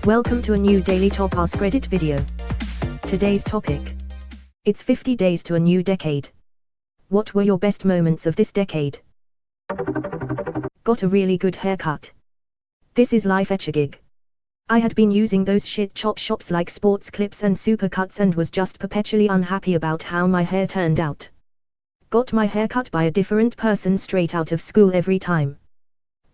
Welcome to a new daily top Askreddit video. Today's topic. It's 50 days to a new decade. What were your best moments of this decade? Got a really good haircut. This is life at a gig. I had been using those shit chop shops like sports clips and supercuts and was just perpetually unhappy about how my hair turned out. Got my hair cut by a different person straight out of school every time.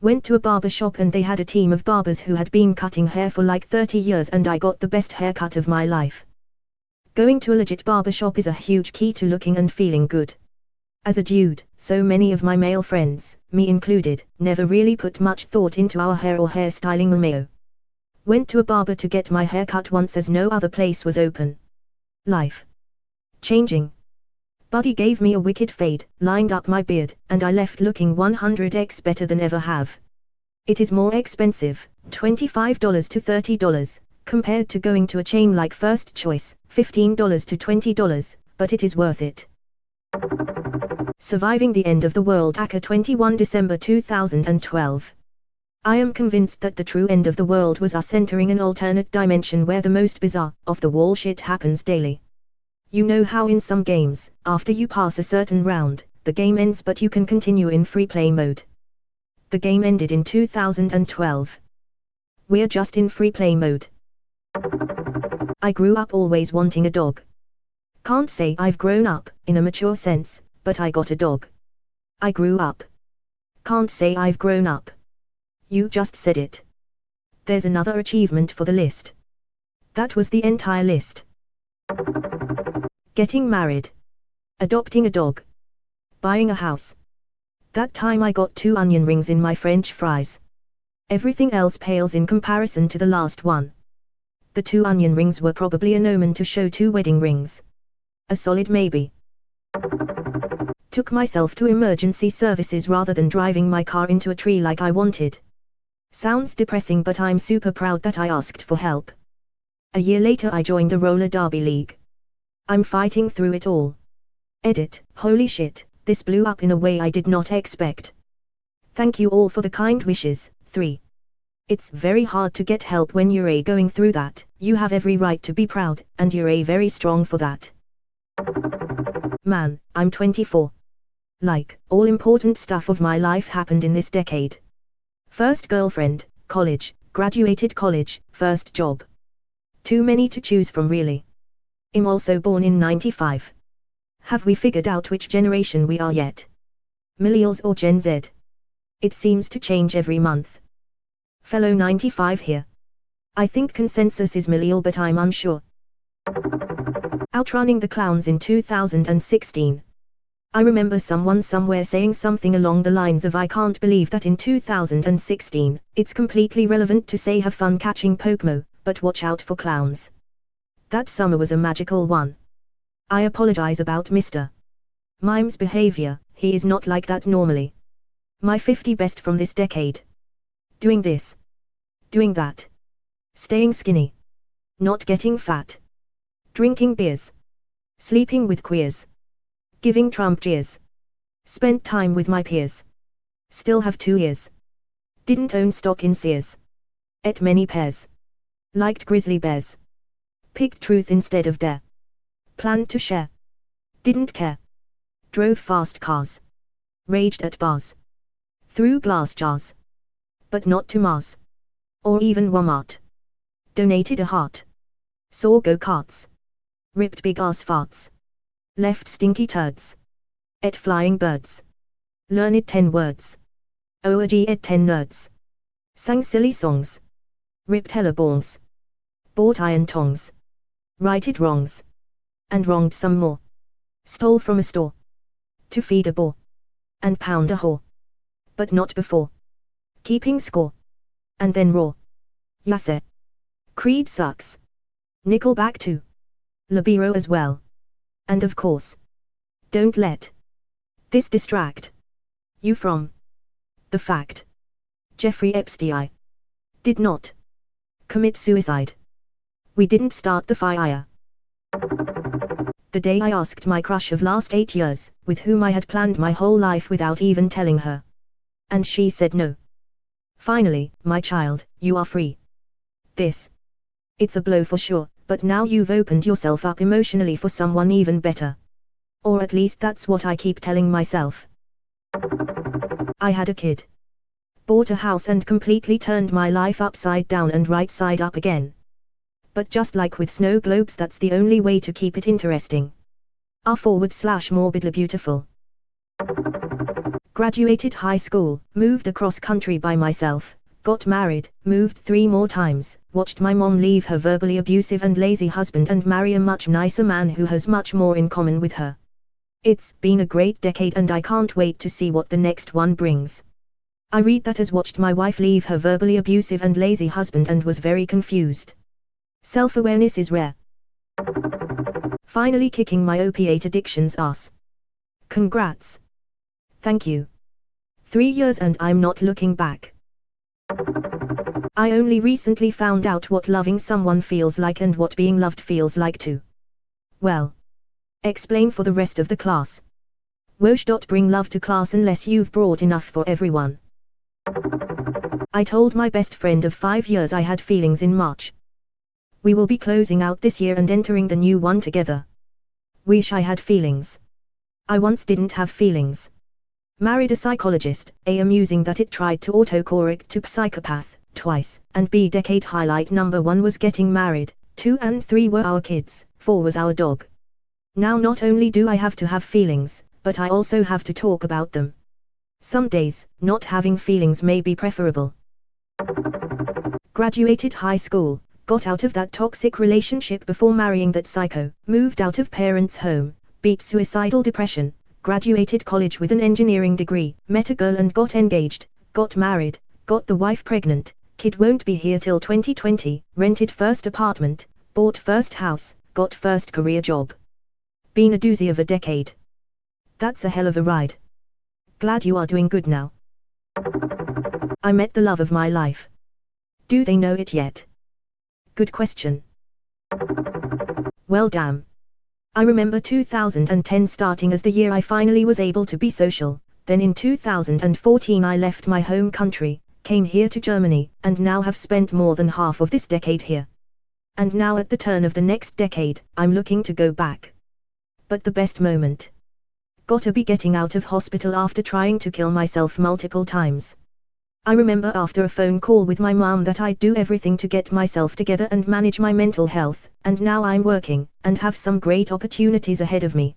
Went to a barber shop and they had a team of barbers who had been cutting hair for like 30 years and I got the best haircut of my life. Going to a legit barber shop is a huge key to looking and feeling good. As a dude, so many of my male friends, me included, never really put much thought into our hair or hairstyling Romeo. Went to a barber to get my hair cut once as no other place was open. Life changing. Buddy gave me a wicked fade, lined up my beard, and I left looking 100x better than ever have. It is more expensive, $25 to $30, compared to going to a chain like First Choice, $15 to $20, but it is worth it. Surviving the end of the world. Aka 21 December 2012. I am convinced that the true end of the world was us entering an alternate dimension where the most bizarre, off-the-wall shit happens daily. You know how in some games, after you pass a certain round, the game ends but you can continue in free play mode. The game ended in 2012. We're just in free play mode. I grew up always wanting a dog. Can't say I've grown up, in a mature sense, but I got a dog. I grew up. Can't say I've grown up. You just said it. There's another achievement for the list. That was the entire list. Getting married. Adopting a dog. Buying a house. That time I got 2 onion rings in my French fries. Everything else pales in comparison to the last one. The 2 onion rings were probably an omen to show 2 wedding rings. A solid maybe. Took myself to emergency services rather than driving my car into a tree like I wanted. Sounds depressing, but I'm super proud that I asked for help. A year later I joined the roller derby league. I'm fighting through it all. Edit. Holy shit, this blew up in a way I did not expect. Thank you all for the kind wishes. 3. It's very hard to get help when you're going through that. You have every right to be proud, and you're very strong for that. Man, I'm 24. Like, all important stuff of my life happened in this decade. First girlfriend, college, graduated college, first job. Too many to choose from really. I'm also born in 95. Have we figured out which generation we are yet? Millennials or Gen Z? It seems to change every month. Fellow 95 here. I think consensus is millennial, but I'm unsure. Outrunning the clowns in 2016. I remember someone somewhere saying something along the lines of I can't believe that in 2016, it's completely relevant to say have fun catching Pokemon, but watch out for clowns. That summer was a magical one. I apologize about Mr. Mime's behavior, he is not like that normally. My 50 best from this decade. Doing this. Doing that. Staying skinny. Not getting fat. Drinking beers. Sleeping with queers. Giving Trump cheers. Spent time with my peers. Still have 2 ears. Didn't own stock in Sears. Ate many pears. Liked grizzly bears. Picked truth instead of dare. Planned to share. Didn't care. Drove fast cars. Raged at bars. Threw glass jars. But not to Mars. Or even Walmart. Donated a heart. Saw go-karts. Ripped big ass farts. Left stinky turds. Ate flying birds. Learned 10 words. OG ate 10 nerds. Sang silly songs. Ripped hella bongs. Bought iron tongs. Righted wrongs. And wronged some more. Stole from a store. To feed a boar. And pound a whore. But not before. Keeping score. And then roar. Yasse. Creed sucks. Nickelback too. Libero as well. And of course. Don't let this distract you from the fact. Jeffrey Epstein did not commit suicide. We didn't start the fire. The day I asked my crush of last 8 years, with whom I had planned my whole life without even telling her. And she said no. Finally, my child, you are free. This It's a blow for sure, but now you've opened yourself up emotionally for someone even better. Or at least that's what I keep telling myself. I had a kid. Bought a house and completely turned my life upside down and right side up again. But just like with snow globes, that's the only way to keep it interesting. /morbidly beautiful. Graduated high school, moved across country by myself, got married, moved 3 more times, watched my mom leave her verbally abusive and lazy husband and marry a much nicer man who has much more in common with her. It's been a great decade and I can't wait to see what the next one brings. I read that as watched my wife leave her verbally abusive and lazy husband and was very confused. Self-awareness is rare. Finally kicking my opiate addiction's ass. Congrats. Thank you. 3 years and I'm not looking back. I only recently found out what loving someone feels like and what being loved feels like too. Well. Explain for the rest of the class. Whoosh. Bring love to class unless you've brought enough for everyone. I told my best friend of 5 years I had feelings in March. We will be closing out this year and entering the new one together. Wish I had feelings. I once didn't have feelings. Married a psychologist, A. Amusing that it tried to autocorrect to psychopath, twice, and B. Decade highlight number 1 was getting married, 2 and 3 were our kids, 4 was our dog. Now not only do I have to have feelings, but I also have to talk about them. Some days, not having feelings may be preferable. Graduated high school, got out of that toxic relationship before marrying that psycho, moved out of parents' home, beat suicidal depression, graduated college with an engineering degree, met a girl and got engaged, got married, got the wife pregnant, kid won't be here till 2020, rented first apartment, bought first house, got first career job. Been a doozy of a decade. That's a hell of a ride. Glad you are doing good now. I met the love of my life. Do they know it yet? Good question. Well damn. I remember 2010 starting as the year I finally was able to be social, then in 2014 I left my home country, came here to Germany, and now have spent more than half of this decade here. And now at the turn of the next decade, I'm looking to go back. But the best moment? Gotta be getting out of hospital after trying to kill myself multiple times. I remember after a phone call with my mom that I'd do everything to get myself together and manage my mental health, and now I'm working, and have some great opportunities ahead of me.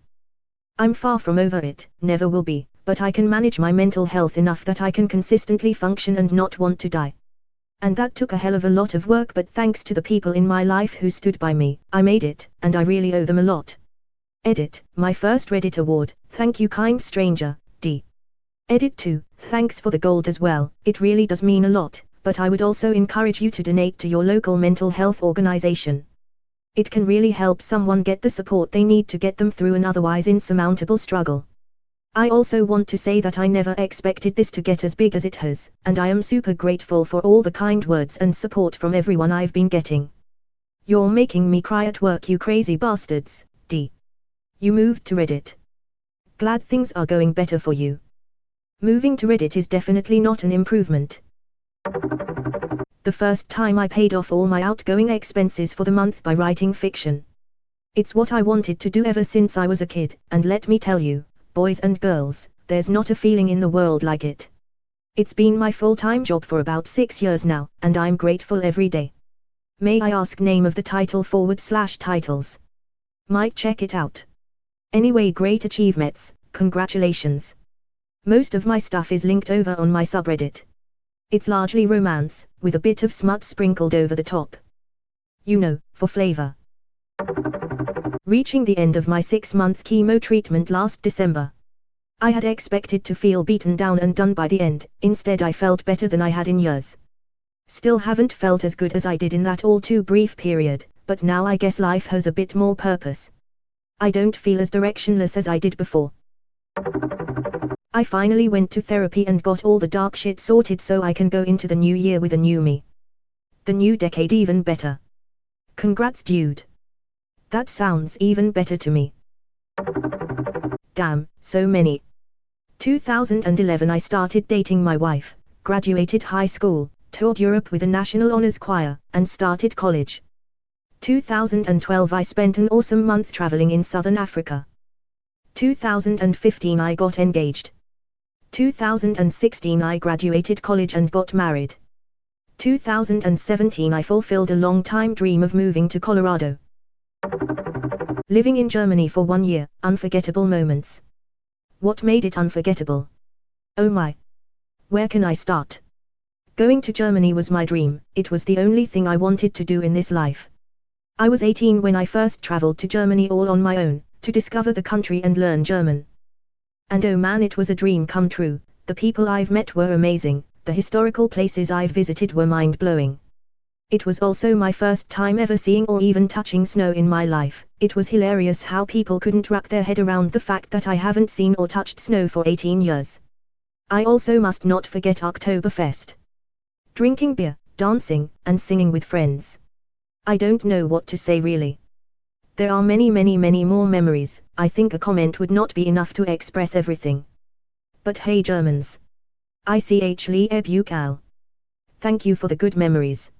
I'm far from over it, never will be, but I can manage my mental health enough that I can consistently function and not want to die. And that took a hell of a lot of work, but thanks to the people in my life who stood by me, I made it, and I really owe them a lot. Edit, my first Reddit award, thank you kind stranger, D. Edit 2, thanks for the gold as well, it really does mean a lot, but I would also encourage you to donate to your local mental health organization. It can really help someone get the support they need to get them through an otherwise insurmountable struggle. I also want to say that I never expected this to get as big as it has, and I am super grateful for all the kind words and support from everyone I've been getting. You're making me cry at work, you crazy bastards, D. You moved to Reddit. Glad things are going better for you. Moving to Reddit is definitely not an improvement. The first time I paid off all my outgoing expenses for the month by writing fiction. It's what I wanted to do ever since I was a kid, and let me tell you, boys and girls, there's not a feeling in the world like it. It's been my full-time job for about 6 years now, and I'm grateful every day. May I ask name of the title /titles? Might check it out. Anyway, great achievements, congratulations. Most of my stuff is linked over on my subreddit. It's largely romance, with a bit of smut sprinkled over the top. You know, for flavor. Reaching the end of my 6-month chemo treatment last December. I had expected to feel beaten down and done by the end, instead I felt better than I had in years. Still haven't felt as good as I did in that all too brief period, but now I guess life has a bit more purpose. I don't feel as directionless as I did before. I finally went to therapy and got all the dark shit sorted so I can go into the new year with a new me. The new decade even better. Congrats dude. That sounds even better to me. Damn, so many. 2011 I started dating my wife, graduated high school, toured Europe with a national honors choir, and started college. 2012 I spent an awesome month traveling in Southern Africa. 2015 I got engaged. 2016 I graduated college and got married. 2017 I fulfilled a long-time dream of moving to Colorado. Living in Germany for 1 year, unforgettable moments. What made it unforgettable? Oh my! Where can I start? Going to Germany was my dream, it was the only thing I wanted to do in this life. I was 18 when I first traveled to Germany all on my own, to discover the country and learn German. And oh man, it was a dream come true. The people I've met were amazing, the historical places I've visited were mind-blowing. It was also my first time ever seeing or even touching snow in my life. It was hilarious how people couldn't wrap their head around the fact that I haven't seen or touched snow for 18 years. I also must not forget Oktoberfest. Drinking beer, dancing, and singing with friends. I don't know what to say really. There are many more memories. I think a comment would not be enough to express everything. But hey Germans! Ich liebe euch all. Thank you for the good memories.